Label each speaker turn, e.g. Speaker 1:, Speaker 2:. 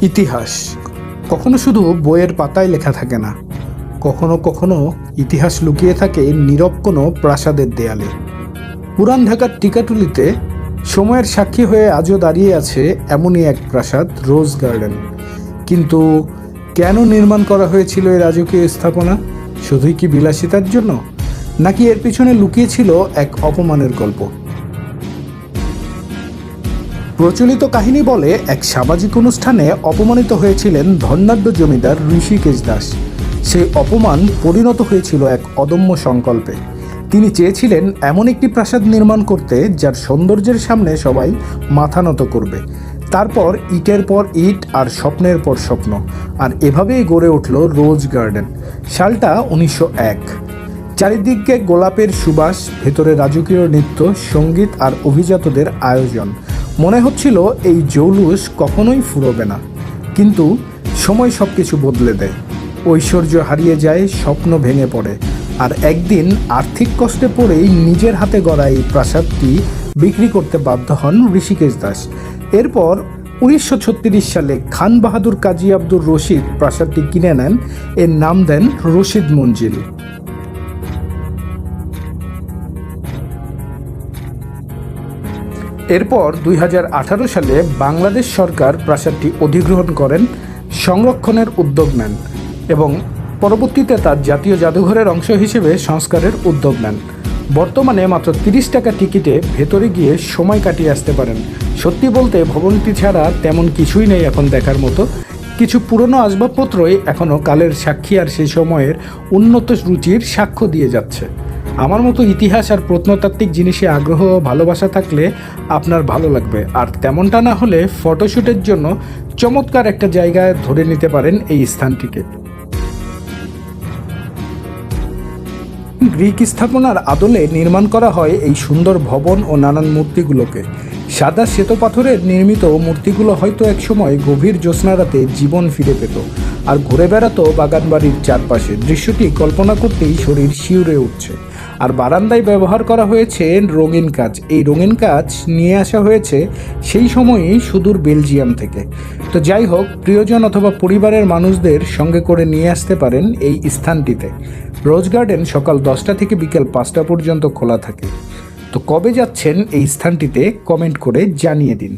Speaker 1: ইতিহাস কখনো শুধু বইয়ের পাতায় লেখা থাকে না, কখনো কখনো ইতিহাস লুকিয়ে থাকে নীরব কোনো প্রাসাদের দেয়ালে। পুরান ঢাকার টিকাটুলিতে সময়ের সাক্ষী হয়ে আজও দাঁড়িয়ে আছে এমনই এক প্রাসাদ, রোজ গার্ডেন। কিন্তু কেন নির্মাণ করা হয়েছিল এই রাজকীয় স্থাপনা? শুধুই কি বিলাসিতার জন্য, নাকি এর পিছনে লুকিয়ে ছিল এক অপমানের গল্প? প্রচলিত কাহিনী বলে এক সামাজিক অনুষ্ঠানে অপমানিত হয়েছিলেন ধনাঢ্য জমিদার ঋষিকেশ দাস। সেই অপমান পরিণত হয়েছিল এক অদম্য সংকল্পে। তিনি চেয়েছিলেন এমন একটি প্রাসাদ নির্মাণ করতে যার সৌন্দর্যের সামনে সবাই মাথা নত করবে। তারপর ইটের পর ইট আর স্বপ্নের পর স্বপ্ন, আর এভাবেই গড়ে উঠল রোজ গার্ডেন। সালটা 1901। চারিদিকে গোলাপের সুবাস, ভেতরে রাজকীয় নৃত্য, সঙ্গীত আর অভিজাতদের আয়োজন। মনে হচ্ছিল এই জৌলুস কখনোই ফুরোবে না। কিন্তু সময় সব কিছু বদলে দেয়। ঐশ্বর্য হারিয়ে যায়, স্বপ্ন ভেঙে পড়ে, আর একদিন আর্থিক কষ্টে পড়েই নিজের হাতে গড়া এই প্রাসাদটি বিক্রি করতে বাধ্য হন ঋষিকেশ দাস। এরপর 1936 সালে খান বাহাদুর কাজী আব্দুর রশিদ প্রাসাদটি কিনে নেন। এর নাম দেন রশিদ মঞ্জিল। এরপর 2018 সালে বাংলাদেশ সরকার প্রাসাদটি অধিগ্রহণ করেন, সংরক্ষণের উদ্যোগ নেন এবং পরবর্তীতে তার জাতীয় জাদুঘরের অংশ হিসেবে সংস্কারের উদ্যোগ নেন। বর্তমানে মাত্র 30 টাকা টিকিটে ভেতরে গিয়ে সময় কাটিয়ে আসতে পারেন। সত্যি বলতে ভবনটি ছাড়া তেমন কিছুই নেই এখন দেখার মতো। কিছু পুরনো আসবাবপত্রই এখনও কালের সাক্ষী আর সেই সময়ের উন্নত রুচির সাক্ষ্য দিয়ে যাচ্ছে। আমার মতো ইতিহাস আর প্রত্নতাত্ত্বিক জিনিসে আগ্রহ ও ভালোবাসা থাকলে আপনার ভালো লাগবে। আর তেমনটা না হলে ফটোশ্যুটের জন্য চমৎকার একটা জায়গায় ধরে নিতে পারেন এই স্থানটিকে। গ্রিক স্থাপনার আদলে নির্মাণ করা হয় এই সুন্দর ভবন ও নানান মূর্তিগুলোকে। সাদা শ্বেতপাথরের নির্মিত মূর্তিগুলো হয়তো একসময় গভীর জ্যোৎস্না রাতে জীবন ফিরে পেত আর ঘুরে বেড়াতো বাগানবাড়ির চারপাশে। দৃশ্যটি কল্পনা করতেই শরীর শিউরে উঠছে। আর বারান্দায় ব্যবহার করা হয়েছে রঙিন কাজ। এই রঙিন কাজ নিয়ে আসা হয়েছে সেই সময়েই সুদূর বেলজিয়াম থেকে। তো যাই হোক, প্রিয়জন অথবা পরিবারের মানুষদের সঙ্গে করে নিয়ে আসতে পারেন এই স্থানটিতে। রোজ গার্ডেন সকাল 10টা থেকে বিকেল 5টা পর্যন্ত খোলা থাকে। তো কবে যাচ্ছেন এই স্থানটিতে কমেন্ট করে জানিয়ে দিন।